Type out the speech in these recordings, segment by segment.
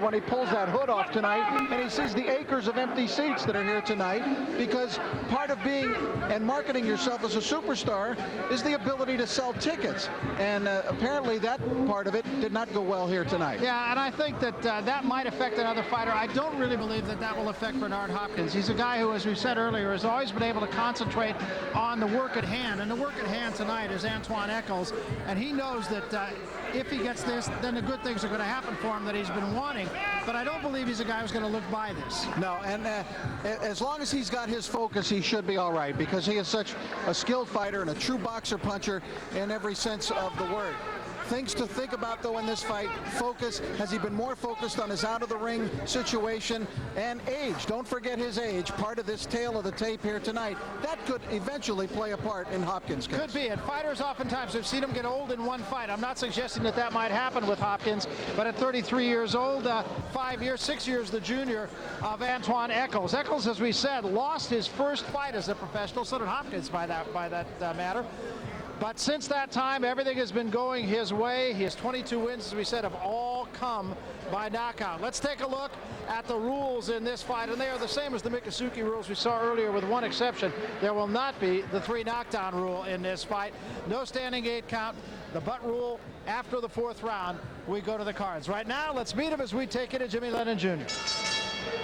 when he pulls that hood off tonight and he sees the acres of empty seats that are here tonight, because part of being and marketing yourself as a superstar is the ability to sell tickets. And apparently that part of it did not go well here tonight. Yeah, and I think that that might affect another fighter. I don't really believe that that will affect Bernard Hopkins. He's a guy who, as we said earlier, has always been able to concentrate on the work at hand. And the work at hand tonight is Antoine Echols. And he knows that if he gets this, then the good things are going to happen for him that he's been wanting. But I don't believe he's a guy who's going to look by this. No, and as long as he's got his focus, he should be all right, because he is such a skilled fighter and a true boxer puncher in every sense of the word. Things to think about, though, in this fight. Focus. Has he been more focused on his out-of-the-ring situation? And age. Don't forget his age. Part of this tale of the tape here tonight. That could eventually play a part in Hopkins' case. Could be. And fighters oftentimes have seen him get old in one fight. I'm not suggesting that that might happen with Hopkins, but at 33 years old, 6 years the junior of Antoine Echols. Echols, as we said, lost his first fight as a professional. So did Hopkins by that matter. But since that time, everything has been going his way. His 22 wins, as we said, have all come by knockout. Let's take a look at the rules in this fight, and they are the same as the Mikosuke rules we saw earlier, with one exception. There will not be the 3 knockdown rule in this fight. No standing 8 count. The butt rule after the 4th round. We go to the cards. Right now, let's meet him as we take it to Jimmy Lennon Jr.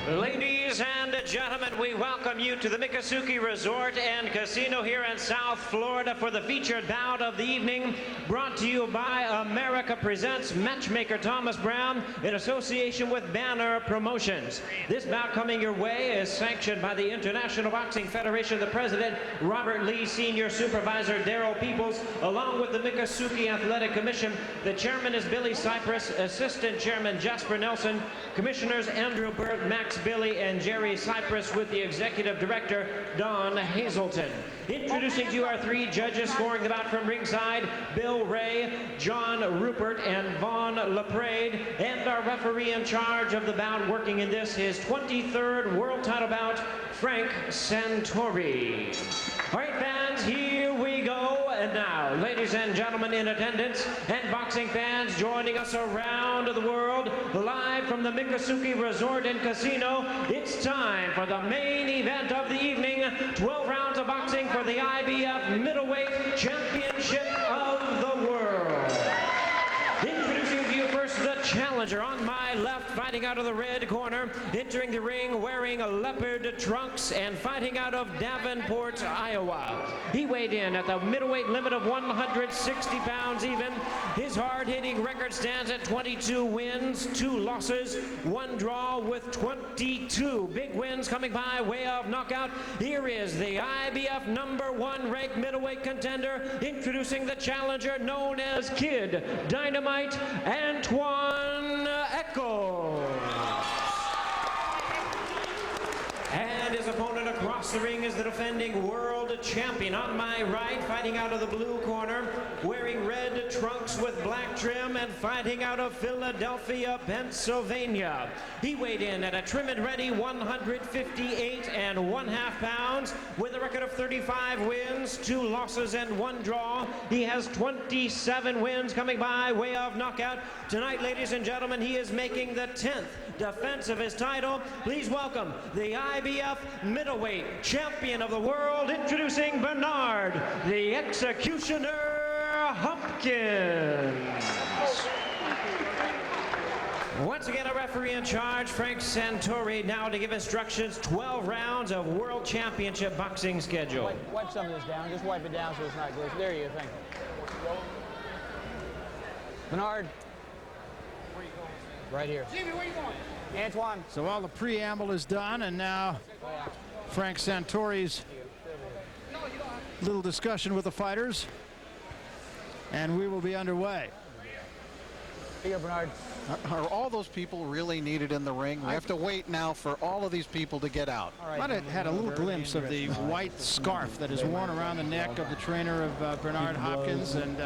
Ladies and gentlemen, we welcome you to the Mikosuke Resort and Casino here in South Florida for the featured bout of the evening, brought to you by America Presents matchmaker Thomas Brown in association with Banner Promotions. This bout coming your way is sanctioned by the International Boxing Federation, the president, Robert Lee, senior supervisor, Darrell Peoples, along with the Mikosuke Athletic Commission. The chairman is Billy Cypress, assistant chairman Jasper Nelson, commissioners Andrew Burt, Max Billy, and Jerry Cypress, with the executive director Don Hazelton. Introducing to you our 3 judges scoring the bout from ringside: Bill Ray, John Rupert, and Vaughn LaPrade, and our referee in charge of the bout, working in this, his 23rd world title bout, Frank Santori. All right, fans, here we go. And now, ladies and gentlemen in attendance and boxing fans joining us around the world, live from the Mikosuke Resort and Casino, it's time for the main event of the evening. 12 rounds of boxing for the IBF Middleweight Championship of the World. Introducing to you first the challenger on my left, fighting out of the red corner, entering the ring wearing leopard trunks and fighting out of Davenport, Iowa. He weighed in at the middleweight limit of 160 pounds even. His hard-hitting record stands at 22 wins, 2 losses, 1 draw, with 22 big wins coming by way of knockout. Here is the IBF #1 ranked middleweight contender, introducing the challenger known as Kid Dynamite, Antoine Echols. And his opponent across the ring is the defending world champion. On my right, fighting out of the blue corner, wearing red trunks with black trim and fighting out of Philadelphia, Pennsylvania. He weighed in at a trim and ready 158 1/2 pounds with a record of 35 wins, 2 losses, and 1 draw. He has 27 wins coming by way of knockout. Tonight, ladies and gentlemen, he is making the 10th defense of his title. Please welcome the IBF middleweight champion of the world, introducing Bernard the Executioner Hopkins. Once again, a referee in charge, Frank Santori, now to give instructions. 12 rounds of World Championship boxing schedule. Wipe some of this down. Just wipe it down so it's not glitchy. There you go. Thank you. Bernard. Where you going? Right here. Jimmy, where you going? Antoine. So all the preamble is done, and now Frank Santori's little discussion with the fighters, and we will be underway. Here you go, Bernard. Are all those people really needed in the ring? We have to wait now for all of these people to get out. Might have had a little glimpse of the white scarf that is worn around the neck of the trainer of Bernard Hopkins, and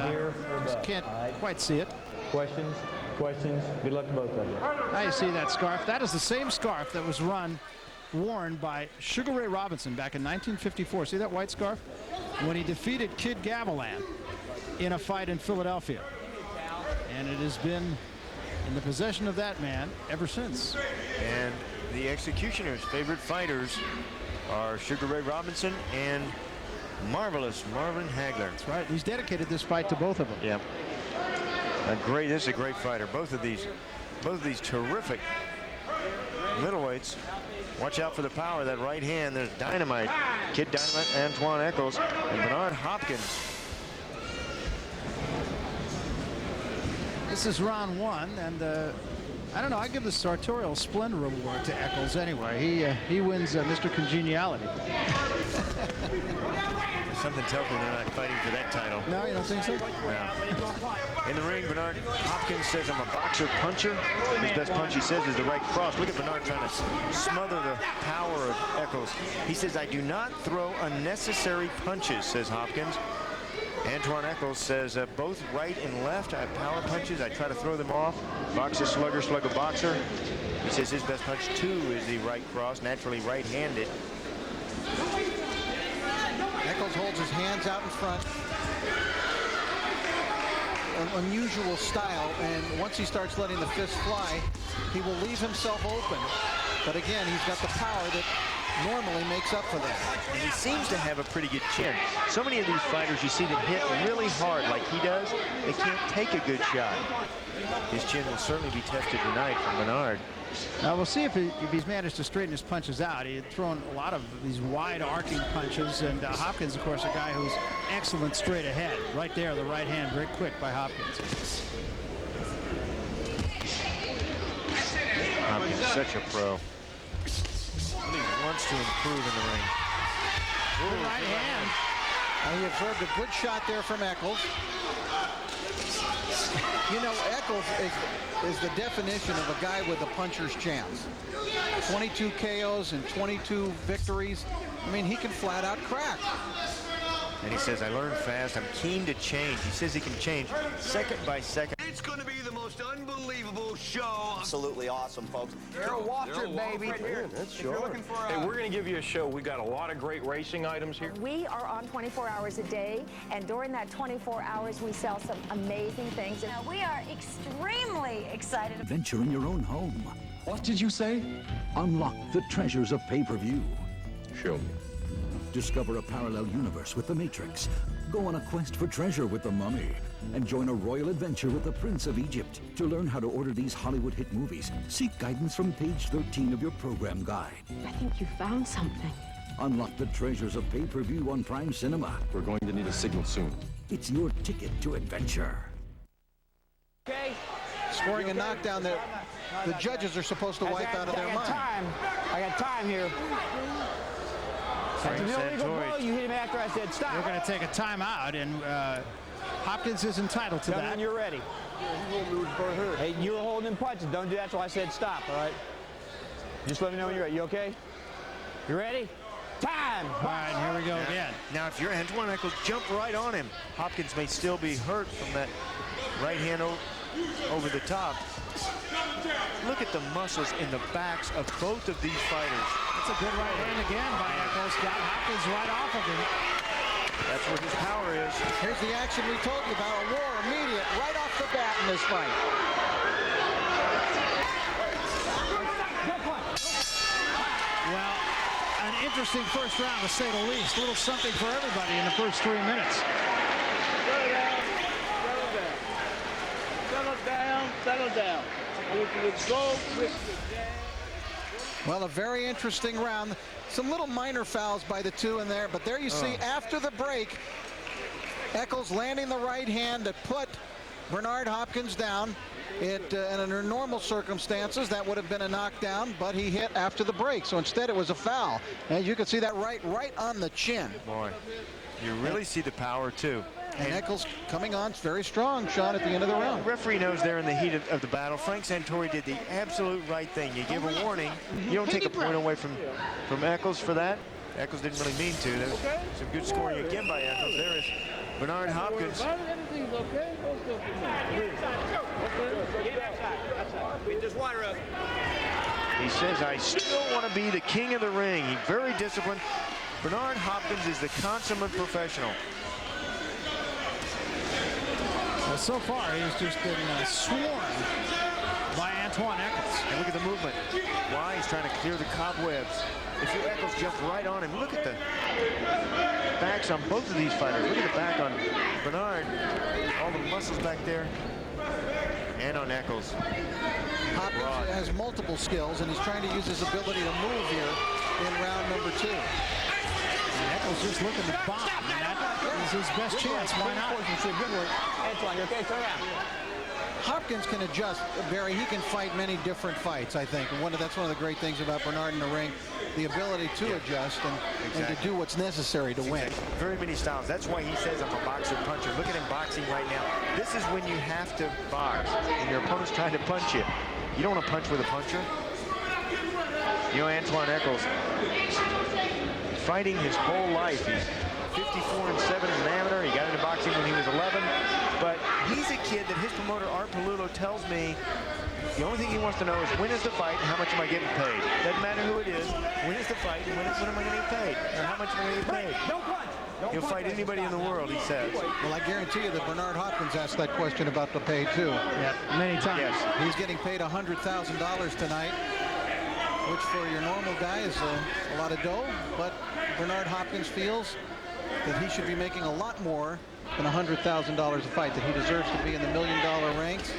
just can't quite see it. Questions? Questions? Good luck to both of you. Now you see that scarf. That is the same scarf that was worn by Sugar Ray Robinson back in 1954. See that white scarf? When he defeated Kid Gavilan in a fight in Philadelphia. And it has been in the possession of that man ever since. And the Executioner's favorite fighters are Sugar Ray Robinson and marvelous Marvin Hagler. That's right. He's dedicated this fight to both of them. Yeah. This is a great fighter. Both of these terrific middleweights. Watch out for the power of that right hand. There's dynamite. Kid Dynamite, Antoine Echols, and Bernard Hopkins. This is round one, and I don't know. I give the Sartorial Splendor Award to Echols anyway. He wins Mr. Congeniality. Something tells me they're not fighting for that title. No, you don't think so? No. In the ring, Bernard Hopkins says, I'm a boxer puncher. His best punch, he says, is the right cross. Look at Bernard trying to smother the power of Echols. He says, I do not throw unnecessary punches, says Hopkins. Antoine Echols says, both right and left, I have power punches. I try to throw them off. Boxer, slugger, slugger, boxer. He says his best punch, too, is the right cross, naturally right-handed. Echols holds his hands out in front. An unusual style, and once he starts letting the fists fly, he will leave himself open. But again, he's got the power that normally makes up for that. And he seems to have a pretty good chin. So many of these fighters you see that hit really hard like he does, they can't take a good shot. His chin will certainly be tested tonight from Bernard. Now we'll see if he's managed to straighten his punches out. He had thrown a lot of these wide arcing punches, and Hopkins, of course, a guy who's excellent straight ahead. Right there, the right hand, very quick by Hopkins. Hopkins is such a pro. He wants to improve in the ring. Good right hand. He observed a good shot there from Echols. You know, Echols is the definition of a guy with a puncher's chance. 22 KOs and 22 victories. I mean, he can flat out crack. And he says, I learn fast. I'm keen to change. He says he can change second by second. It's going to be the most unbelievable show. Absolutely awesome, folks. Darryl Walter, baby. Right here. That's short. Hey, we're going to give you a show. We got a lot of great racing items here. We are on 24 hours a day, and during that 24 hours, we sell some amazing things. Now, we are extremely excited. Adventure in your own home. What did you say? Unlock the treasures of pay-per-view. Show me. Discover a parallel universe with The Matrix. Go on a quest for treasure with The Mummy. And join a royal adventure with the Prince of Egypt. To learn how to order these Hollywood hit movies, seek guidance from page 13 of your program guide. I think you found something. Unlock the treasures of pay-per-view on Prime Cinema. We're going to need a signal soon. It's your ticket to adventure. Okay. Scoring a knockdown that the judges are supposed to wipe out of their mind. I got time here. That's an illegal blow. You hit him after I said stop. We're going to take a timeout, and Hopkins is entitled to Tell me that. when you're ready. Hey, you were holding him punches. Don't do that till I said stop, all right? Just let me know when you're ready. You okay? You ready? Time! All right, here we go again. Now, if you're Antoine Echols, jump right on him. Hopkins may still be hurt from that right hand over the top. Look at the muscles in the backs of both of these fighters. That's a good right hand again by Echols. Got Hopkins right off of him. That's where his power is. Here's the action we told you about. A war immediate right off the bat in this fight. Well, an interesting first round, to say the least. A little something for everybody in the first 3 minutes. Settle down. I want you to go with the jab. Well, a very interesting round. Some little minor fouls by the two in there, but there you see after the break, Echols landing the right hand that put Bernard Hopkins down. Under normal circumstances, that would have been a knockdown, but he hit after the break, so instead it was a foul. And you can see that right on the chin. Boy, you really see the power, too. And Echols coming on very strong, Sean, at the end of the round. The referee knows they're in the heat of the battle. Frank Santori did the absolute right thing. You give a warning. You don't take a point away from Echols for that. Echols didn't really mean to. There was some good scoring again by Echols. There is Bernard Hopkins. Everything's okay. He says, I still want to be the king of the ring. He's very disciplined. Bernard Hopkins is the consummate professional. Well, so far, he's just been sworn by Antoine Echols. And look at the movement. Why? He's trying to clear the cobwebs. If your Echols jumped right on him, look at the backs on both of these fighters. Look at the back on Bernard. All the muscles back there. And on Echols. Hopkins has multiple skills, and he's trying to use his ability to move here in round number 2. And Echols just looking to bomb. And that is his best chance. Why not? Good work. Antoine, you okay? Turn around. Hopkins can adjust, Barry. He can fight many different fights, I think. And that's one of the great things about Bernard in the ring, the ability to adjust and to do what's necessary to win. Very many styles. That's why he says I'm a boxer puncher. Look at him boxing right now. This is when you have to box and your opponent's trying to punch you. You don't want to punch with a puncher. You know, Antoine Echols, fighting his whole life. He's 54-7 as an amateur. He got into boxing when he was 11. But he's a kid that his promoter, Art Palullo, tells me the only thing he wants to know is when is the fight and how much am I getting paid. Doesn't matter who it is. When is the fight and when am I going to get paid? Or how much am I going to get paid? He'll fight anybody in the world, he says. Well, I guarantee you that Bernard Hopkins asked that question about the pay, too. Yeah, many times. Yes. He's getting paid $100,000 tonight, which for your normal guy is a lot of dough. But Bernard Hopkins feels that he should be making a lot more than $100,000 a fight, that he deserves to be in the $1 million ranks.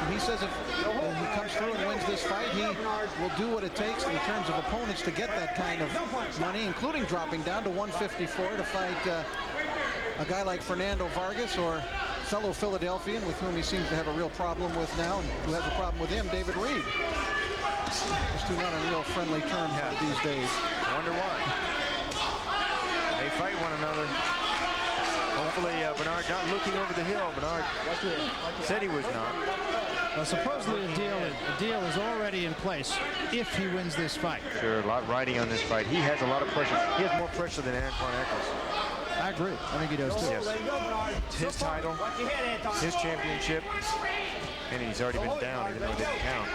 And he says if he comes through and wins this fight, he will do what it takes in terms of opponents to get that kind of money, including dropping down to 154 to fight a guy like Fernando Vargas or fellow Philadelphian with whom he seems to have a real problem with now, and who has a problem with him, David Reed. Those two not on real friendly terms these days. I wonder why. They fight one another. Hopefully Bernard not looking over the hill. Bernard said he was not. Well, supposedly a deal is already in place if he wins this fight. Sure, a lot riding on this fight. He has a lot of pressure. He has more pressure than Antoine Echols. I agree. I think he does too. Yes. It's his title, his championship, and he's already been down even though it didn't count.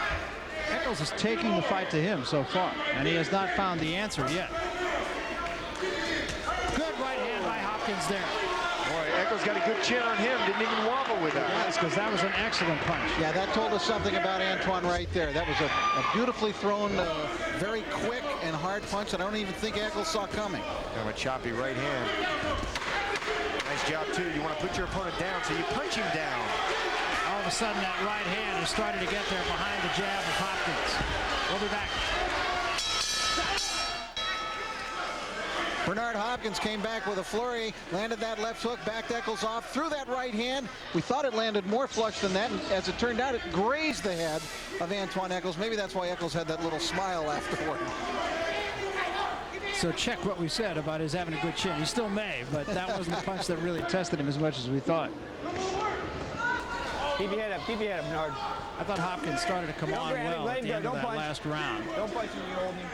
Echols is taking the fight to him so far, and he has not found the answer yet. Good right hand by Hopkins there. Boy, Echols got a good chin on him. Didn't even wobble with that. Yes, because that was an excellent punch. Yeah, that told us something about Antoine right there. That was a beautifully thrown, very quick and hard punch that I don't even think Echols saw coming. Kind of a choppy right hand. Nice job, too. You want to put your opponent down, so you punch him down. All of a sudden, that right hand is starting to get there behind the jab of Hopkins. We'll be back. Bernard Hopkins came back with a flurry, landed that left hook, backed Echols off, threw that right hand. We thought it landed more flush than that, and as it turned out, it grazed the head of Antoine Echols. Maybe that's why Echols had that little smile afterward. So check what we said about his having a good chin. He still may, but that wasn't the punch that really tested him as much as we thought. Keep your head up, Bernard. I thought Hopkins started to come on well at the end of that last round. Don't punch him, you hold him.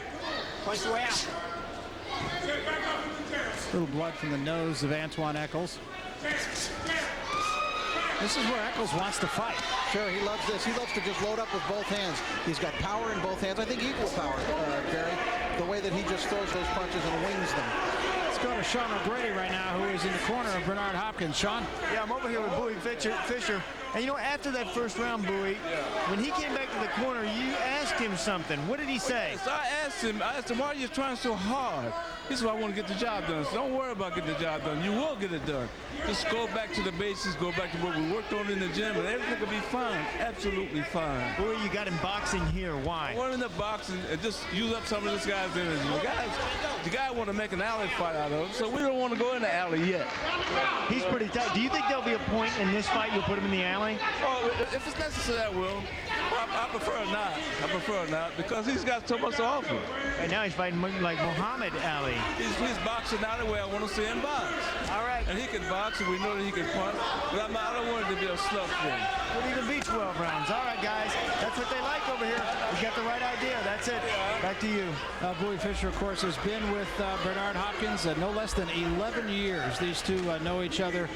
Punch the way out. A little blood from the nose of Antoine Echols. This is where Echols wants to fight. Sure, he loves this. He loves to just load up with both hands. He's got power in both hands. I think equal power, Barry, the way that he just throws those punches and wings them. Let's go to Sean O'Grady right now, who is in the corner of Bernard Hopkins. Sean? Yeah, I'm over here with Bowie Fisher. And, you know, after that first round, Bowie, when he came back to the corner, you asked him something. What did he say? So I asked him, why are you trying so hard? He said, I want to get the job done. So don't worry about getting the job done. You will get it done. Just go back to the basics, go back to what we worked on in the gym, and everything will be fine. Absolutely fine. Bowie, you got him boxing here. Why? I want him to box and just use up some of this guy's energy. The guy want to make an alley fight out of him, so we don't want to go in the alley yet. He's pretty tight. Do you think there'll be a point in this fight you'll put him in the alley? Oh, if it's necessary, I will. I prefer not. I prefer not because he's got so much to offer. And now he's fighting like Muhammad Ali. He's boxing now the way I want to see him box. All right. And he can box, and we know that he can punch. But I don't want it to be a slough thing. Could even be 12 rounds. All right, guys. That's what they like over here. We got the right idea. That's it. Back to you. Bowie Fisher, of course, has been with Bernard Hopkins no less than 11 years. These two know each other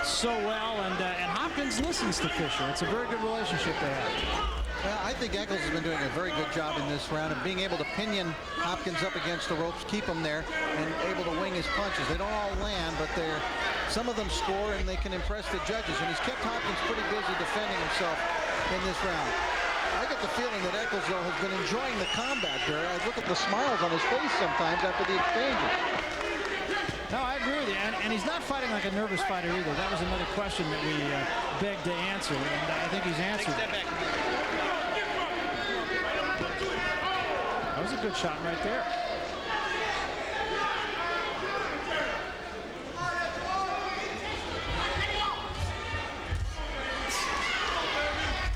so well, and Hopkins listens to Fisher. It's a very good relationship they have. Well, I think Echols has been doing a very good job in this round of being able to pinion Hopkins up against the ropes, keep him there, and able to wing his punches. They don't all land, but some of them score and they can impress the judges. And he's kept Hopkins pretty busy defending himself in this round. I get the feeling that Echols, though, has been enjoying the combat, Barry. I look at the smiles on his face sometimes after the exchanges. No, I agree with you, and he's not fighting like a nervous fighter either. That was another question that we begged to answer, and I think he's answered. That was a good shot right there.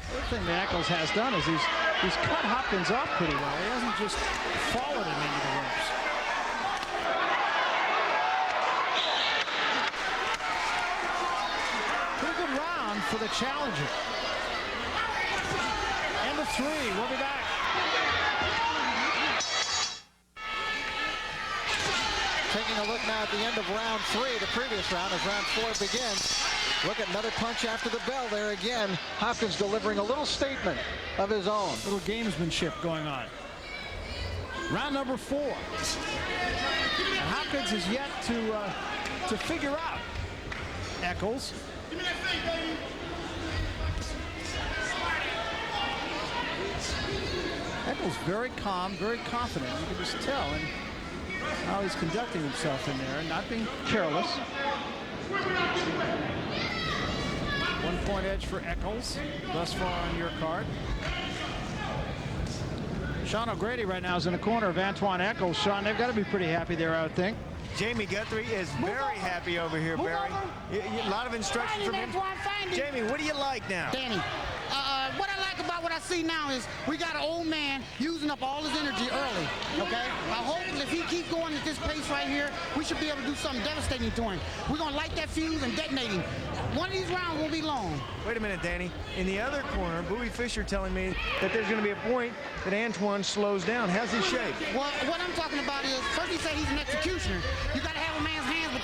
The other thing that Echols has done is he's cut Hopkins off pretty well. He hasn't just followed him into the ropes. For the challenger. And the 3. We'll be back. Taking a look now at the end of round 3, the previous round, as round 4 begins. Look at another punch after the bell there again. Hopkins delivering a little statement of his own. A little gamesmanship going on. Round number 4. And Hopkins is yet to figure out Echols. Echols very calm, very confident. You can just tell in how he's conducting himself in there and not being careless. 1-point edge for Echols thus far on your card. Sean O'Grady right now is in the corner of Antoine Echols. Sean, they've got to be pretty happy there, I would think. Jamie Guthrie is very happy over here, Barry. A lot of instruction from him. Jamie, what do you like now? Danny, what I like about what I see now is we got an old man using up all his energy early, okay? I hope if he keeps going at this pace right here, we should be able to do something devastating to him. We're going to light that fuse and detonate him. One of these rounds won't be long. Wait a minute, Danny. In the other corner, Bowie Fisher telling me that there's going to be a point that Antoine slows down. How's his shape? Well, what I'm talking about is, first he said he's an executioner. You got to have a man's hands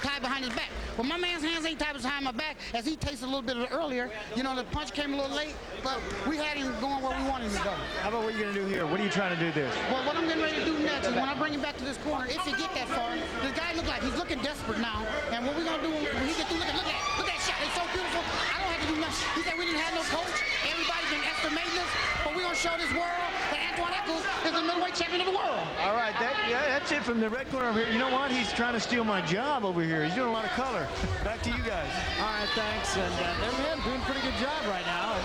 tied behind his back. Well, my man's hands ain't tied behind my back, as he tasted a little bit earlier. You know, the punch came a little late, but we had him going where we wanted him to go. How about what you're going to do here? What are you trying to do this? Well, what I'm getting ready to do next is when I bring him back to this corner, if he get that far, the guy look like he's looking desperate now. And what we're going to do when he get through, look at that shot. It's so beautiful. I don't have to do nothing. He said we didn't have no coach. Everybody's been estimating us, but we're going to show this world that Antoine Echols is the middleweight champion of the world. All right, that's it from the red corner over here. You know what? He's trying to steal my job over here. He's doing a lot of color. Back to you guys. All right, thanks. And they're doing a pretty good job right now.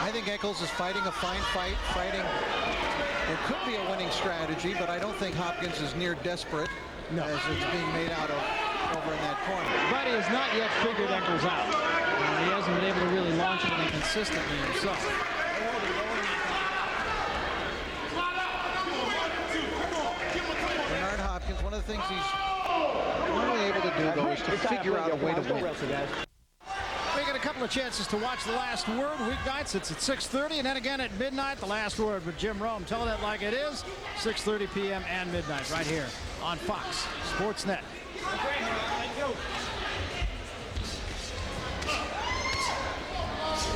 I think Echols is fighting a fine fight, it could be a winning strategy, but I don't think Hopkins is near desperate as it's being made out of over in that corner. But he has not yet figured Echols out. He hasn't been able to really launch it consistently himself. Bernard Hopkins, one of the things he's really able to do, though, is to figure out a way to win. We get a couple of chances to watch The Last Word weeknights. It's at 6:30 and then again at midnight. The Last Word with Jim Rome. Tell that like it is. 6:30 p.m. and midnight right here on Fox Sports Net.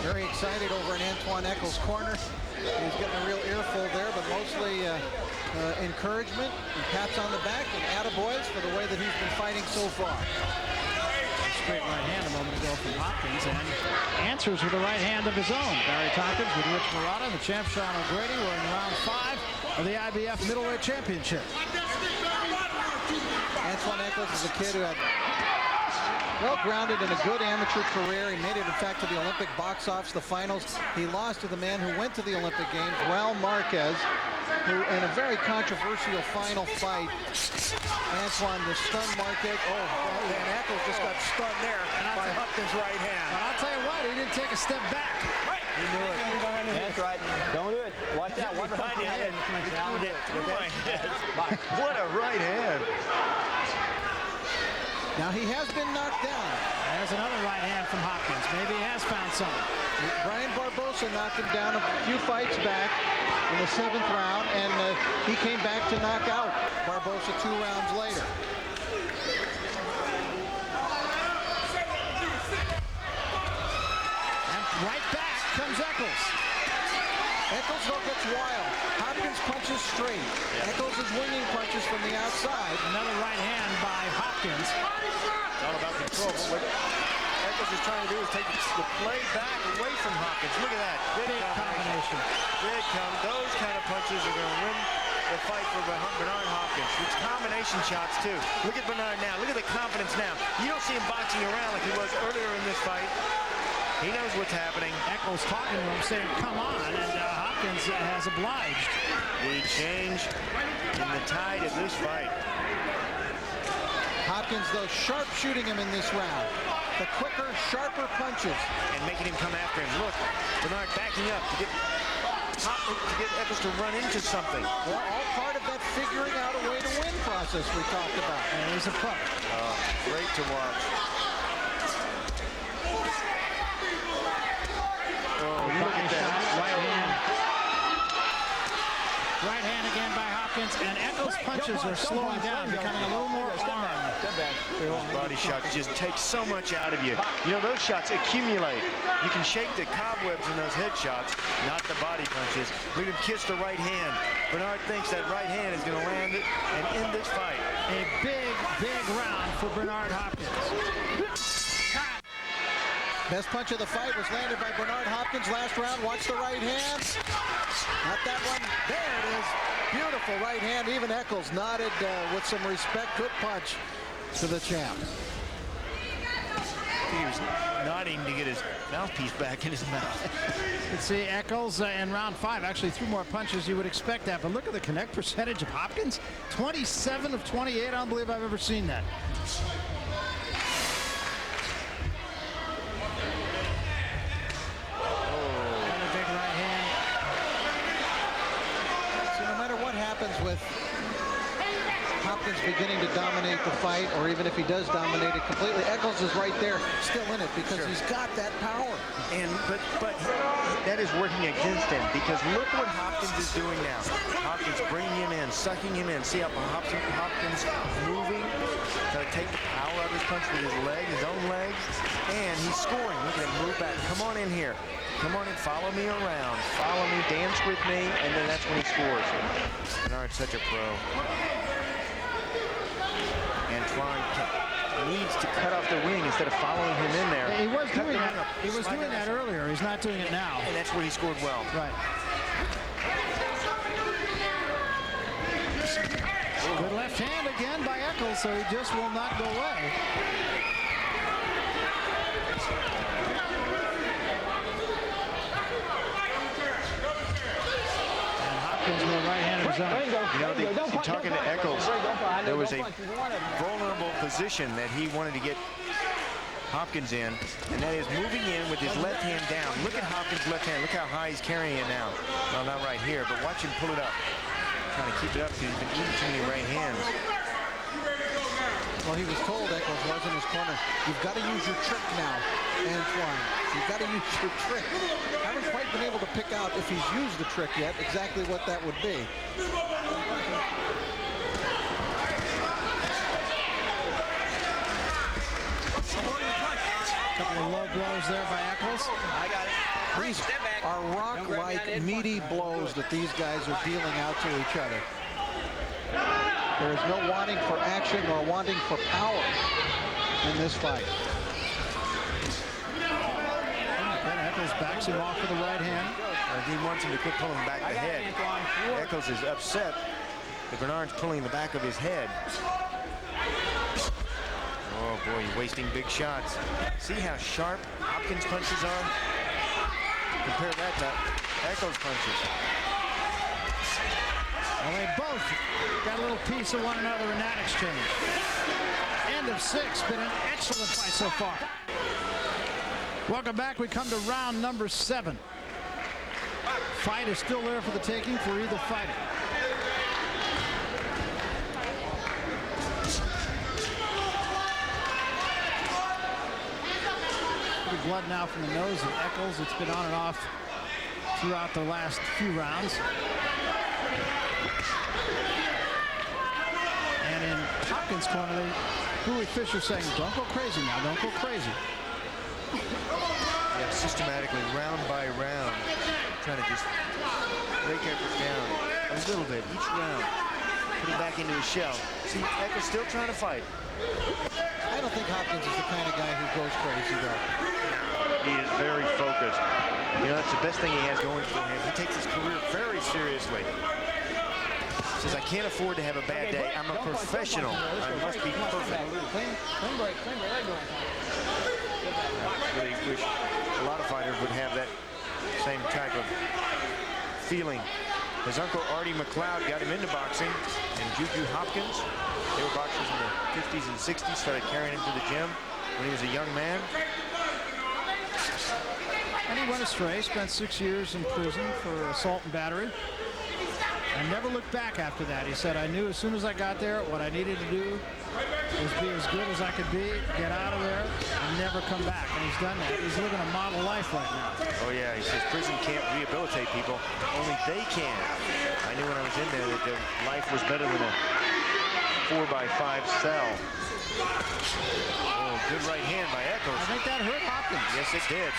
Very excited over in Antoine Echols' corner. He's getting a real earful there, but mostly encouragement and pats on the back and attaboys for the way that he's been fighting so far. Straight right hand a moment ago from Hopkins, and answers with a right hand of his own. Barry Tompkins with Rich Marotta, the champ Sean O'Grady. We're in round 5 of the IBF Middleweight Championship. Antoine Echols is a kid who had well-grounded in a good amateur career. He made it, in fact, to the Olympic box office, the finals. He lost to the man who went to the Olympic Games, Raul Marquez, who, in a very controversial final fight, Antoine was stunned Marquez. And Echols just got stunned there by Hopkins' right hand. But I'll tell you what, he didn't take a step back. He knew it. That's right. Don't do it. Watch out. Watch behind your head. What a right hand. Now he has been knocked down. There's another right hand from Hopkins. Maybe he has found something. Brian Barbosa knocked him down a few fights back in the 7th round, and he came back to knock out Barbosa 2 rounds later. And right back comes Echols. Echols, though, gets wild. Hopkins punches straight. Echols is winging punches from the outside. Another right hand by Hopkins. It's all about control. Echols is trying to do is take the play back away from Hopkins. Look at that. Big combination. Those kind of punches are going to win the fight for Bernard Hopkins. It's combination shots, too. Look at Bernard now. Look at the confidence now. You don't see him boxing around like he was earlier in this fight. He knows what's happening. Echols talking to him, saying, come on, and Hopkins has obliged. The change in the tide of this fight. Hopkins, though, sharp shooting him in this round. The quicker, sharper punches. And making him come after him. Look, Bernard backing up to get Echols to run into something. Well, all part of that figuring out a way to win process we talked about. And he's a pro. Great to watch. Oh, look at that. Right hand. Right hand again by Hopkins, and Echols' punches are slowing down, becoming a little more armed. Those body shots just take so much out of you. You know, those shots accumulate. You can shake the cobwebs in those head shots, not the body punches. Look at him kiss the right hand. Bernard thinks that right hand is going to land it and end this fight. A big round for Bernard Hopkins. Best punch of the fight was landed by Bernard Hopkins last round. Watch the right hand. Not that one. There it is. Beautiful right hand. Even Echols nodded with some respect. Good punch to the champ. He was nodding to get his mouthpiece back in his mouth. You can see Echols in round 5 actually threw more punches. You would expect that, but look at the connect percentage of Hopkins. 27 of 28. I don't believe I've ever seen that. With Hopkins beginning to dominate the fight, or even if he does dominate it completely, Echols is right there still in it because he's got that power. But that is working against him, because look what Hopkins is doing now. Hopkins bringing him in, sucking him in. See how Hopkins moving, trying to take the power out of his punch with his leg, his own legs, and he's scoring. Look at him move back. Come on in here. Come on and follow me around. Follow me, dance with me, and then that's when he scores. Bernard's such a pro. Antoine needs to cut off the wing instead of following him in there. He was doing that. He was doing that earlier. He's not doing it now. And that's where he scored well. Right. Good left hand again by Echols, so he just will not go away. You know, talking to Echols, there was a vulnerable position that he wanted to get Hopkins in, and that is moving in with his left hand down. Look at Hopkins' left hand. Look how high he's carrying it now. Well, not right here, but watch him pull it up. Trying to keep it up because he's been eating too many right hands. Well, he was told, Echols was in his corner, you've got to use your trick now, Antoine. You've got to use your trick. Haven't quite been able to pick out, if he's used the trick yet, exactly what that would be. Couple of low blows there by Echols. I got it. These are rock-like, meaty blows that these guys are dealing out to each other. There is no wanting for action or wanting for power in this fight. Echols backs him off with the right hand. He wants him to quit pulling back the head. Echols is upset that Bernard's pulling the back of his head. Oh boy, he's wasting big shots. See how sharp Hopkins' punches are? Compare that to Echols' punches. Well, they both got a little piece of one another in that exchange. End of 6. Been an excellent fight so far. Welcome back. We come to round number 7. Fight is still there for the taking for either fighter. Blood now from the nose of Echols. It's been on and off throughout the last few rounds. And in Hopkins' corner, Bowie Fisher saying, don't go crazy now, don't go crazy. Yeah, systematically, round by round, trying to just break effort down a little bit each round. put him back into his shell. See, Echols still trying to fight. I don't think Hopkins is the kind of guy who goes crazy, though. He is very focused. You know, that's the best thing he has going for him. He takes his career very seriously. Says, I can't afford to have a bad day. I'm a professional. I must be perfect. Clean break. I really wish a lot of fighters would have that same type of feeling. His uncle Artie McLeod got him into boxing, and Juju Hopkins, they were boxers in the 50s and 60s, started carrying him to the gym when he was a young man. And he went astray, spent 6 years in prison for assault and battery. And never looked back after that. He said, I knew as soon as I got there what I needed to do was be as good as I could be, get out of there, and never come back. And he's done that. He's living a model life right now. Oh, yeah. He says prison can't rehabilitate people. Only they can. I knew when I was in there that their life was better than a 4x5 cell. Oh, good right hand by Echols. I think that hurt Hopkins. Yes, it did.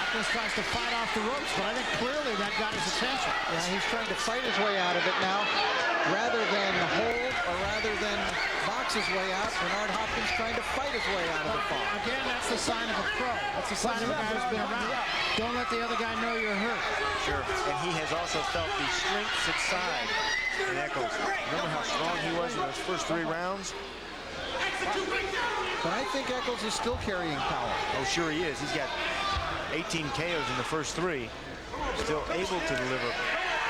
Hopkins tries to fight off the ropes, but I think clearly that got his attention. Yeah, he's trying to fight his way out of it now. Rather than hold or rather than box his way out, Bernard Hopkins trying to fight his way out of the fall. Again, that's the sign of a pro. That's the sign of a guy who's been around. Don't let the other guy know you're hurt. Sure, and he has also felt the strength subside in Echols. Remember how strong he was in those first 3 rounds? But I think Echols is still carrying power. Oh, sure he is. He's got 18 KOs in the first 3. Still able to deliver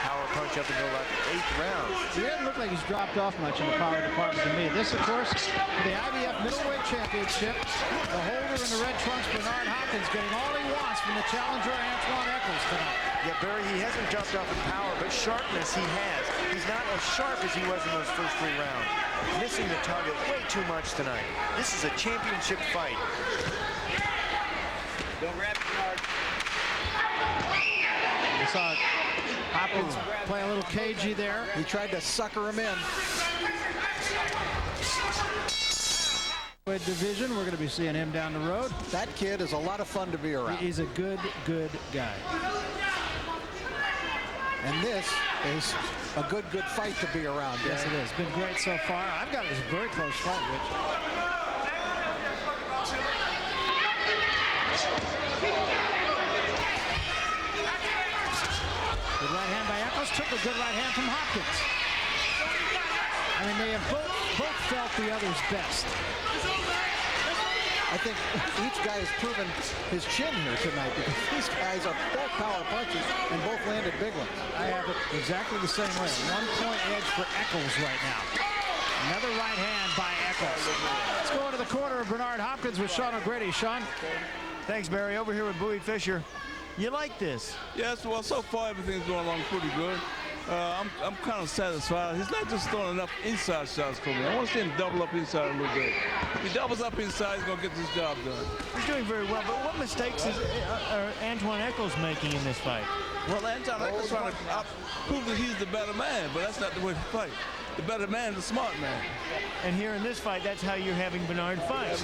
power punch up until about the 8th round. He doesn't look like he's dropped off much in the power department to me. This, of course, the IBF Middleweight Championship. The holder in the red trunks, Bernard Hopkins, getting all he wants from the challenger, Antoine Echols, tonight. Yeah, Barry, he hasn't dropped off in power, but sharpness he has. He's not as sharp as he was in those first 3 rounds. Missing the target way too much tonight. This is a championship fight. Don't grab Bernard. We saw Hopkins play a little cagey there. He tried to sucker him in. Division, we're going to be seeing him down the road. That kid is a lot of fun to be around. He's a good guy. And this is a good fight to be around. Yes, it has been great so far. I've got it as a very close fight, Rich. Good right hand by Echols. Took a good right hand from Hopkins. I mean, they have both felt the other's best. I think each guy has proven his chin here tonight because these guys are both power punches and both landed big ones. I have it exactly the same way. 1-point edge for Echols right now. Another right hand by Echols. Let's go into the corner of Bernard Hopkins with Sean O'Grady. Sean? Thanks, Barry. Over here with Bowie Fisher. You like this? Yes, well, so far everything's going along pretty good. I'm kind of satisfied. He's not just throwing enough inside shots for me. I want to see him double up inside a little bit. If he doubles up inside, he's going to get this job done. He's doing very well, but what mistakes is Antoine Echols making in this fight? Well, Antoine Echols trying to prove that he's the better man, but that's not the way to fight. The better man is the smart man. And here in this fight, that's how you're having Bernard fight.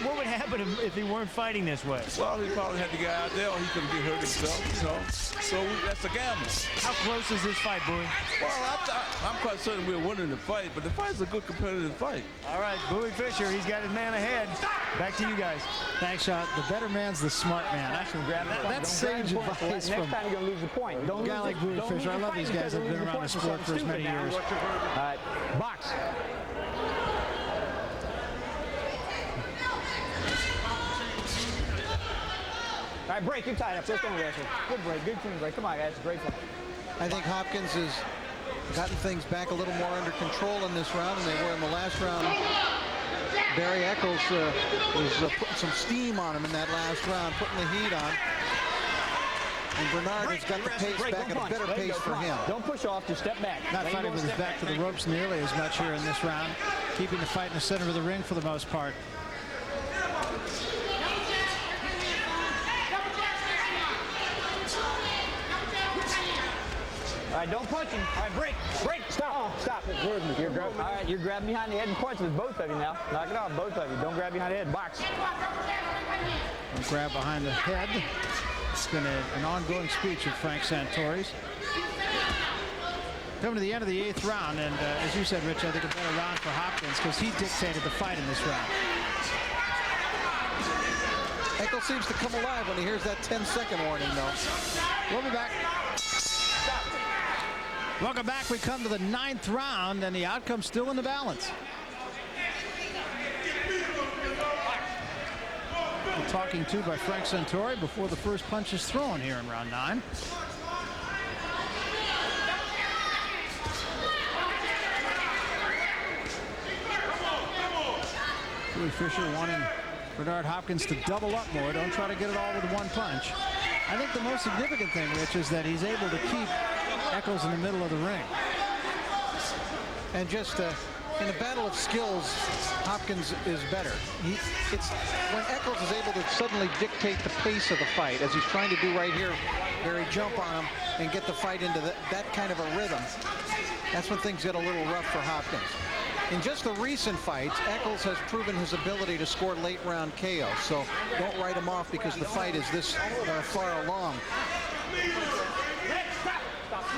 What would happen if he weren't fighting this way? Well, he probably had the guy out there, or he could get hurt himself, you know. So that's a gamble. How close is this fight, Bowie? Well, I'm quite certain we're winning the fight, but the fight's a good competitive fight. All right, Bowie Fisher, he's got his man ahead. Back to you guys. Thanks, Sean. The better man's the smart man. That's sage advice Next from time you're going to lose the point. Don't a guy like Bowie Fisher. I love these guys that have been around the sport for as many years. All right, box. All right, break. You're tied up. Let's go, wrestle. Good break. Good clean break. Come on, guys. Great fight. I think Hopkins has gotten things back a little more under control in this round than they were in the last round. Barry Echols was putting some steam on him in that last round, putting the heat on. And Bernard has got the pace back at a better pace for him. Don't push off, just step back. Not fighting with his back to the ropes nearly as much here in this round. Keeping the fight in the center of the ring for the most part. All right, don't punch him. All right, break. Stop. Stop. All right, you're grabbing behind the head and punching with both of you now. Knock it off, both of you. Don't grab behind the head. Box. And grab behind the head. It's been an ongoing speech of Frank Santori's. Coming to the end of the 8th round, and as you said, Rich, I think a better round for Hopkins because he dictated the fight in this round. Echols seems to come alive when he hears that 10-second warning, though. We'll be back. Welcome back. We come to the 9th round, and the outcome's still in the balance. The talking to by Frank Santori before the first punch is thrown here in round 9. Bowie Fischer wanting Bernard Hopkins to double up more. Don't try to get it all with one punch. I think the most significant thing, Rich, is that he's able to keep Echols in the middle of the ring. And just in a battle of skills, Hopkins is better. It's when Echols is able to suddenly dictate the pace of the fight, as he's trying to do right here, where he jump on him and get the fight into that kind of a rhythm. That's when things get a little rough for Hopkins. In just the recent fights, Echols has proven his ability to score late round KO. So don't write him off because the fight is this far along.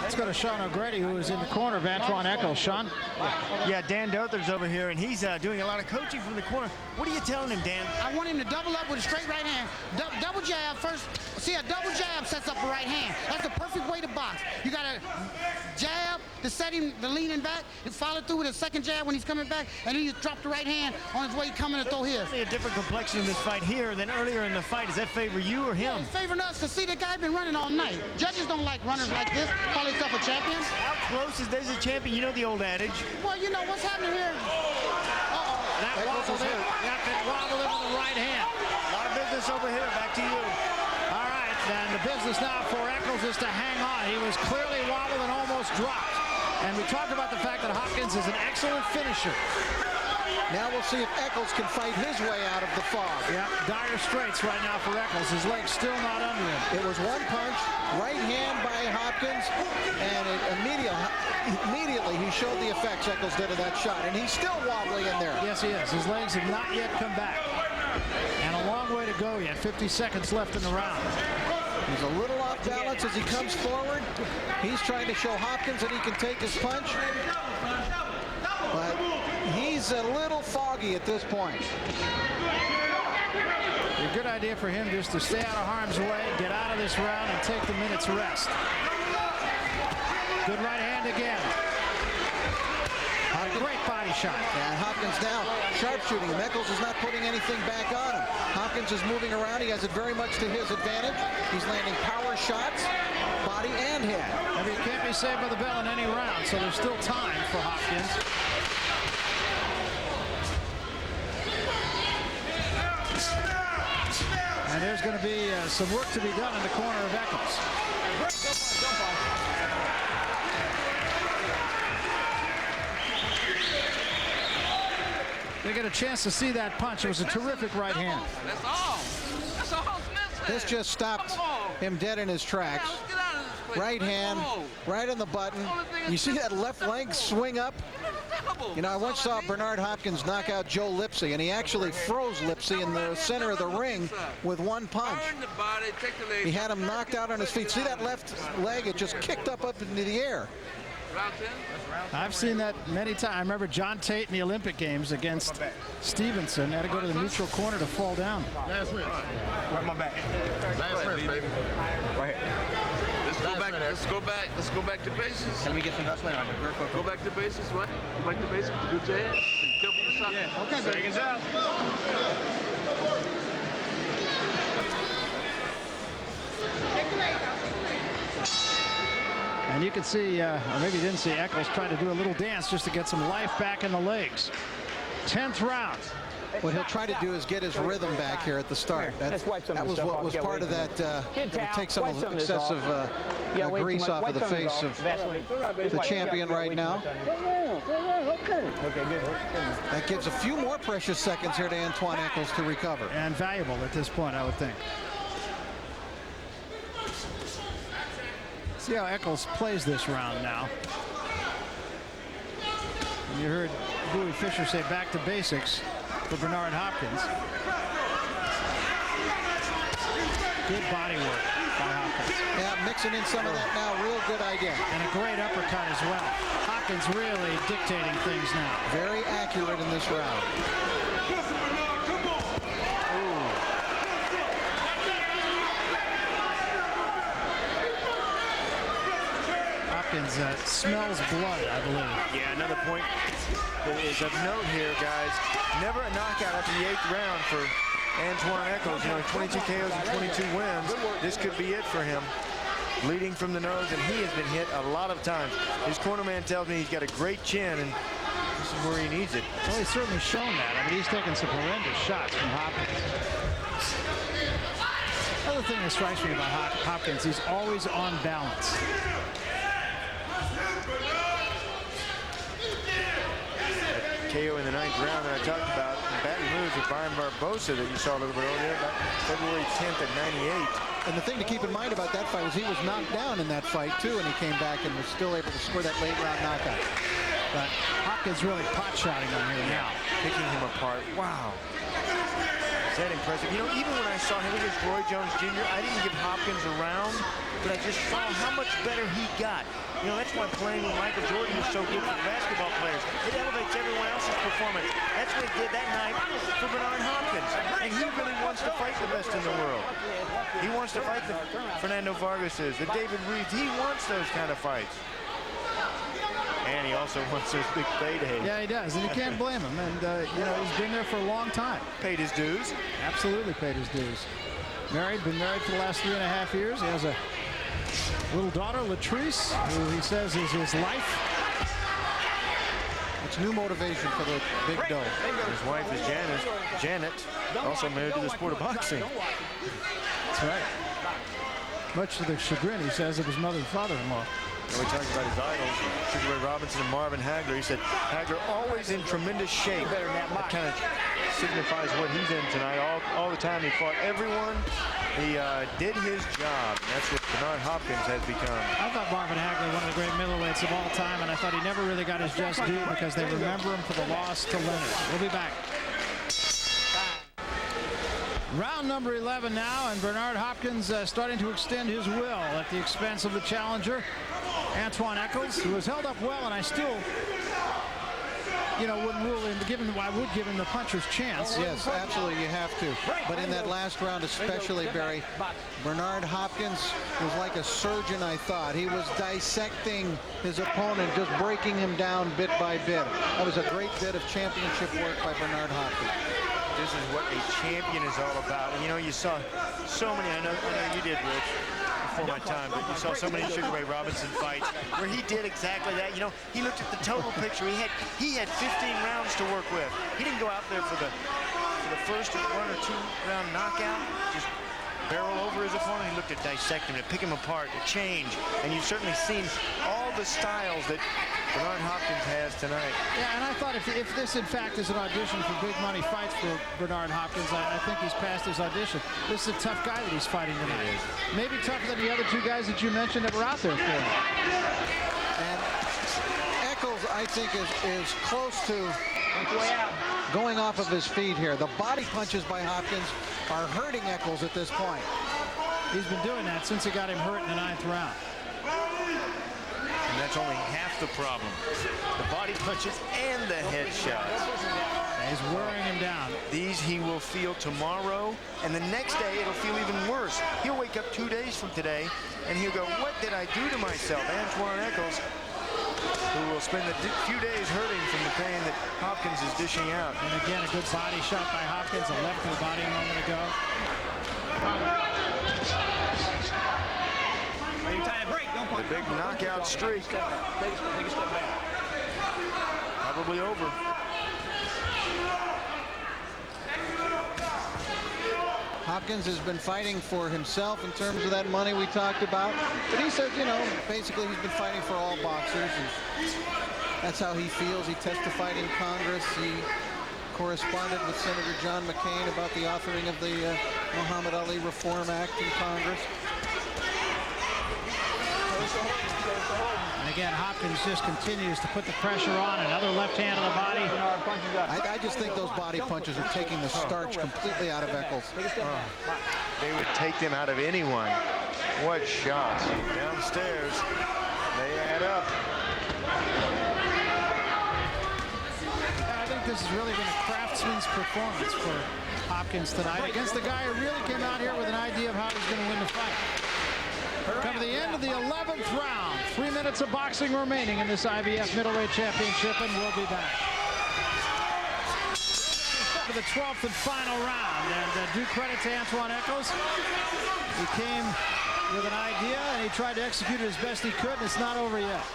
Let's go to Sean O'Grady, who is in the corner of Antoine Echols. Sean? Yeah, Dan Dother's over here, and he's doing a lot of coaching from the corner. What are you telling him, Dan? I want him to double up with a straight right hand. Double jab first. See, a double jab sets up a right hand. That's the perfect way to box. You got to jab to set him, to leaning back, and follow through with a second jab when he's coming back, and then you drop the right hand on his way coming to throw his. A different complexion in this fight here than earlier in the fight. Does that favor you or him? It's favoring us, because see, the guy been running all night. Judges don't like runners like this. Call himself a champion. How close is there's a champion? You know the old adage. Well, you know what's happening here. That wobbled in. That wobbled into the right hand. A lot of business over here. Back to you. All right, and the business now for Echols is to hang on. He was clearly wobbled and almost dropped. And we talked about the fact that Hopkins is an excellent finisher. Now we'll see if Echols can fight his way out of the fog. Yeah, dire straits right now for Echols. His leg's still not under him. It was one punch, right hand by Hopkins, and it immediately he showed the effects Echols did of that shot, and he's still wobbling in there. Yes, he is. His legs have not yet come back. And a long way to go yet. 50 seconds left in the round. He's a little off balance as he comes forward. He's trying to show Hopkins that he can take his punch. But he's a little foggy at this point. A good idea for him just to stay out of harm's way, get out of this round, and take the minute's rest. Good right hand again. A great body shot. And Hopkins now sharpshooting. Echols is not putting anything back on him. Hopkins is moving around. He has it very much to his advantage. He's landing power shots, body and head. I mean, he can't be saved by the bell in any round, so there's still time for Hopkins. And there's going to be some work to be done in the corner of Echols. They get a chance to see that punch. It was a terrific right hand. That's all. That's all Smith said. This just stopped him dead in his tracks. Right hand, right on the button. You see that left leg swing up? You know, I once saw Bernard Hopkins knock out Joe Lipsy, and he actually froze Lipsy in the center of the ring with one punch. He had him knocked out on his feet. See that left leg? It just kicked up into the air. I've seen that many times. I remember John Tate in the Olympic Games against Stevenson. Had to go to the neutral corner to fall down. Last minute. Right my back. Last minute, baby. Right here. Let's go back to basics. Can we get some wrestling on it? Go back to basics, what? Go back to basics. Good your head. Tell me the shot. Yeah. Okay, seconds out. And you can see, or maybe you didn't see, Echols trying to do a little dance just to get some life back in the legs. 10th round. What he'll try to do is get his rhythm back here at the start. That was what was part of that. Take some of the excessive grease off of the face of the champion right now. That gives a few more precious seconds here to Antoine Echols to recover. And valuable at this point, I would think. See how Echols plays this round now. And you heard Bowie Fischer say back to basics for Bernard Hopkins. Good body work by Hopkins. Yeah, mixing in some of that now, real good idea. And a great uppercut as well. Hopkins really dictating things now. Very accurate in this round. Hopkins smells blood, I believe. Yeah, another point that is of note here, guys. Never a knockout after the 8th round for Antoine Echols. You know, 22 KOs and 22 wins. This could be it for him. Bleeding from the nose, and he has been hit a lot of times. His corner man tells me he's got a great chin, and this is where he needs it. Well, he's certainly shown that. I mean, he's taken some horrendous shots from Hopkins. Another thing that strikes me about Hopkins, he's always on balance. KO in the 9th round that I talked about in Baton Rouge with Brian Barbosa that you saw a little bit earlier, about February 10th at 98. And the thing to keep in mind about that fight was he was knocked down in that fight too, and he came back and was still able to score that late round knockout. But Hopkins really pot-shotting on here now. Picking him apart. Wow. Is that impressive? You know, even when I saw him against Roy Jones Jr., I didn't give Hopkins a round, but I just saw how much better he got. You know, that's why playing with Michael Jordan is so good for basketball players. It elevates everyone else's performance. That's what he did that night for Bernard Hopkins. And he really wants to fight the best in the world. He wants to fight the Fernando Vargases, the David Reeds. He wants those kind of fights. And he also wants those big paydays. Yeah, he does, and you can't blame him. And, you know, he's been there for a long time. Paid his dues. Absolutely paid his dues. Been married for the last 3.5 years. He has a little daughter, Latrice, who he says is his life. It's new motivation for the big dough. His wife is Janet, also married to the sport of boxing. That's right. Much to the chagrin, he says, of his mother and father-in-law. We talked about his idols, Sugar Ray Robinson and Marvin Hagler. He said Hagler always in tremendous shape. That kind of signifies what he's in tonight. All the time he fought everyone. He did his job. That's what Bernard Hopkins has become. I thought Marvin Hagler one of the great middleweights of all time, and I thought he never really got his just due because they remember him for the loss to Leonard. We'll be back. Round number 11 now, and Bernard Hopkins starting to extend his will at the expense of the challenger, Antoine Echols, who was held up well, and I still, you know, wouldn't rule him, I would give him the puncher's chance. Yes, absolutely, you have to. But in that last round especially, Barry, Bernard Hopkins was like a surgeon, I thought. He was dissecting his opponent, just breaking him down bit by bit. That was a great bit of championship work by Bernard Hopkins. This is what a champion is all about. And you know, you saw so many, I know you did, Rich, before my time, but you saw so many Sugar Ray Robinson fights where he did exactly that. You know, he looked at the total picture. He had 15 rounds to work with. He didn't go out there for the first 1 or 2 round knockout, just barrel over his opponent. He looked at dissect him, to pick him apart, to change. And you've certainly seen all the styles that Bernard Hopkins has tonight. Yeah, and I thought if this, in fact, is an audition for big money fights for Bernard Hopkins, I think he's passed his audition. This is a tough guy that he's fighting tonight. Maybe tougher than the other 2 guys that you mentioned that were out there for him. And Echols, I think, is close to going off of his feet here. The body punches by Hopkins are hurting Echols at this point. He's been doing that since he got him hurt in the 9th round. And that's only half the problem. The body punches and the headshots. He's wearing him down. These he will feel tomorrow, and the next day it'll feel even worse. He'll wake up 2 days from today, and he'll go, what did I do to myself? Antoine Echols, who will spend a few days hurting from the pain that Hopkins is dishing out. And again, a good body shot by Hopkins, a left to the body a moment ago. The big knockout streak. Probably over. Hopkins has been fighting for himself in terms of that money we talked about. But he said, you know, basically he's been fighting for all boxers. And that's how he feels. He testified in Congress. He corresponded with Senator John McCain about the authoring of the Muhammad Ali Reform Act in Congress. And again, Hopkins just continues to put the pressure on. Another left hand on the body. I just think those body punches are taking the starch completely out of Echols. They would take them out of anyone. What shots. Downstairs. They add up. I think this has really been a craftsman's performance for Hopkins tonight against the guy who really came out here with an idea of how he's going to win the fight. Come to the end of the 11th round. 3 minutes of boxing remaining in this IBF middleweight championship, and we'll be back for the 12th and final round. And due credit to Antoine Echols. He came with an idea, and he tried to execute it as best he could, and it's not over yet.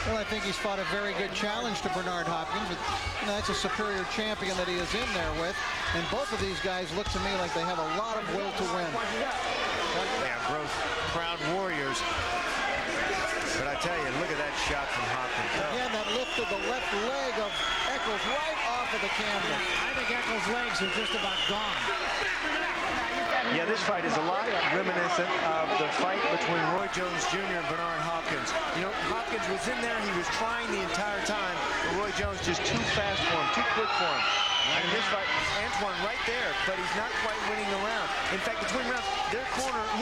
Well, I think he's fought a very good challenge to Bernard Hopkins. But, that's a superior champion that he is in there with. And both of these guys look to me like they have a lot of will to win. They are both proud warriors. But I tell you, look at that shot from Hopkins. Again, that lift of the left leg of Echols right off of the canvas. I think Echols' legs are just about gone. Yeah, this fight is a lot reminiscent of the fight between Roy Jones Jr. and Bernard Hopkins. You know, Hopkins was in there, he was trying the entire time, but Roy Jones just too fast for him, too quick for him. And in this fight, Antoine right there, but he's not quite winning the round. In fact, between rounds, his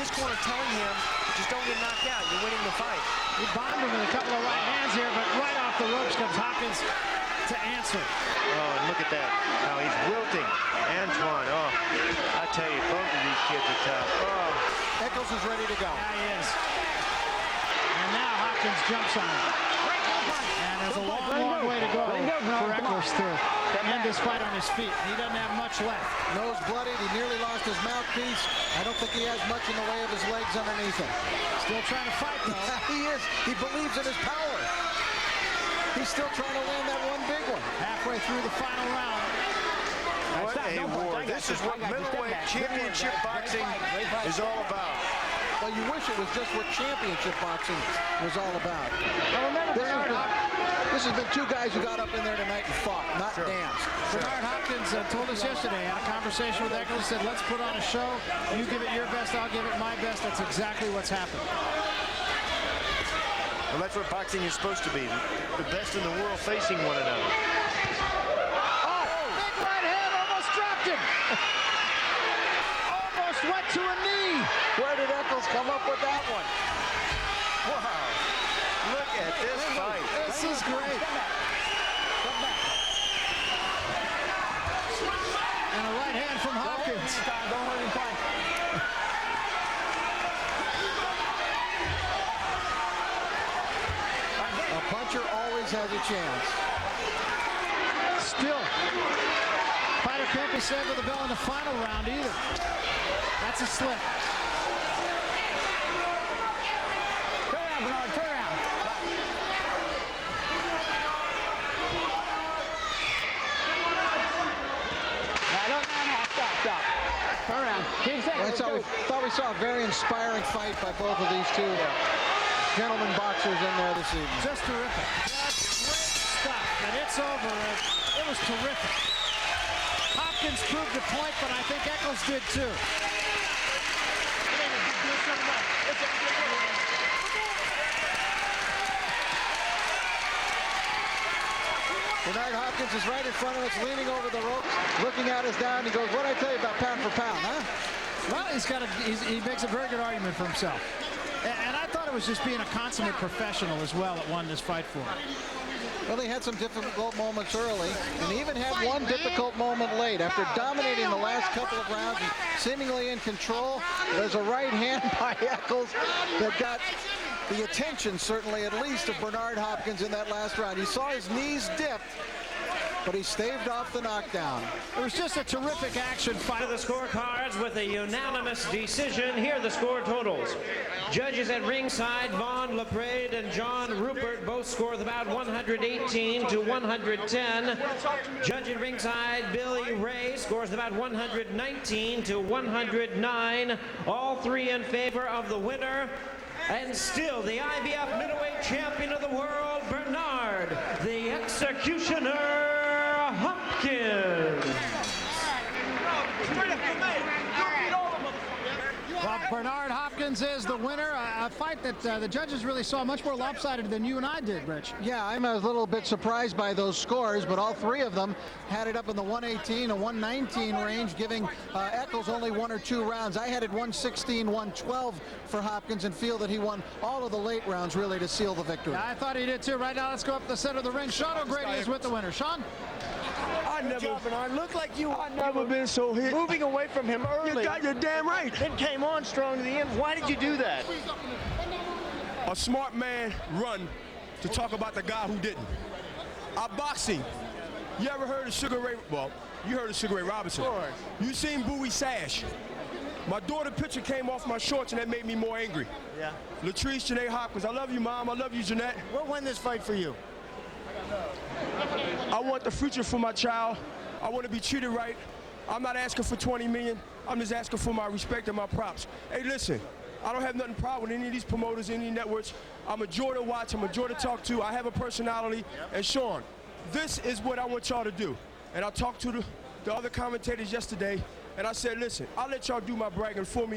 corner telling him, just don't get knocked out, you're winning the fight. He bombed him with a couple of right hands here, but right off the ropes comes Hopkins to answer. Oh, and look at that, how he's wilting. Antoine, oh, I tell you, both of these kids are tough. Oh. Echols is ready to go. Yeah, he is. And now Hopkins jumps on him. And there's a long, long way to go for Echols to end this fight on his feet. He doesn't have much left. Nose bloodied. He nearly lost his mouthpiece. I don't think he has much in the way of his legs underneath him. Still trying to fight, though. He is. He believes in his power. He's still trying to land that one big one. Halfway through the final round. What a war. This is what middleweight championship boxing is all about. Well, you wish it was just what championship boxing was all about. Well, remember, this has been two guys who got up in there tonight and fought, not danced. Bernard Hopkins told us yesterday, had a conversation with Echols, said, let's put on a show. You give it your best, I'll give it my best. That's exactly what's happened. Well, that's what boxing is supposed to be. The best in the world facing one another. Big right hand almost dropped him. Almost went to a knee. Where did Echols come up with that one? Wow. Look at this fight. This is great. And a right hand from Hopkins. A puncher always has a chance. Still, fighter can't be saved with a bell in the final round either. That's a slip. Turn around, Bernard, turn around. Stop. Turn around. Keep saying. Well, thought we saw a very inspiring fight by both of these two gentlemen boxers in there this evening. Just terrific. Just great stuff. And it's over. It was terrific. Hopkins proved the point, but I think Echols did too. Bernard Hopkins is right in front of us, leaning over the ropes, looking at us down. He goes, what did I tell you about pound for pound, huh? Well, he makes a very good argument for himself. And I thought it was just being a consummate professional as well that won this fight for him. Well, he had some difficult moments early, and he even had one difficult moment late. After dominating the last couple of rounds and seemingly in control, there's a right hand by Echols that got the attention, certainly at least, of Bernard Hopkins in that last round. You saw his knees dipped, but he staved off the knockdown. It was just a terrific action fight. To the scorecards with a unanimous decision. Here are the score totals. Judges at ringside, Vaughn LaPrade and John Rupert both scored about 118 to 110. Judge at ringside, Billy Ray scores about 119 to 109. All three in favor of the winner. And still the IBF middleweight champion of the world, Bernard, the Executioner Hopkins. Well, Bernard Hopkins Hopkins is the winner. A fight that the judges really saw much more lopsided than you and I did, Rich. Yeah, I'm a little bit surprised by those scores, but all three of them had it up in the 118 and 119 range, giving Echols only 1 or 2 rounds. I had it 116, 112 for Hopkins and feel that he won all of the late rounds really to seal the victory. Yeah, I thought he did too. Right now, let's go up the center of the ring. Sean O'Grady is with the winner. Sean? I looked like you. I've never been so hit. Moving away from him early. You're damn right. Then came on strong to the end. Why did you do that? A smart man run to talk about the guy who didn't. Our boxing. You ever heard of Sugar Ray? Well, you heard of Sugar Ray Robinson. Of course. You seen Bowie Sash. My daughter picture came off my shorts and that made me more angry. Yeah. Latrice Janae Hopkins. I love you, Mom. I love you, Jeanette. What won this fight for you? I want the future for my child. I want to be treated right. I'm not asking for 20 million. I'm just asking for my respect and my props. Hey, listen, I don't have nothing problem with any of these promoters, any networks. I'm a joy to watch. I'm a joy to talk to. I have a personality. And Sean, this is what I want y'all to do. And I talked to the other commentators yesterday, and I said, listen, I'll let y'all do my bragging for me.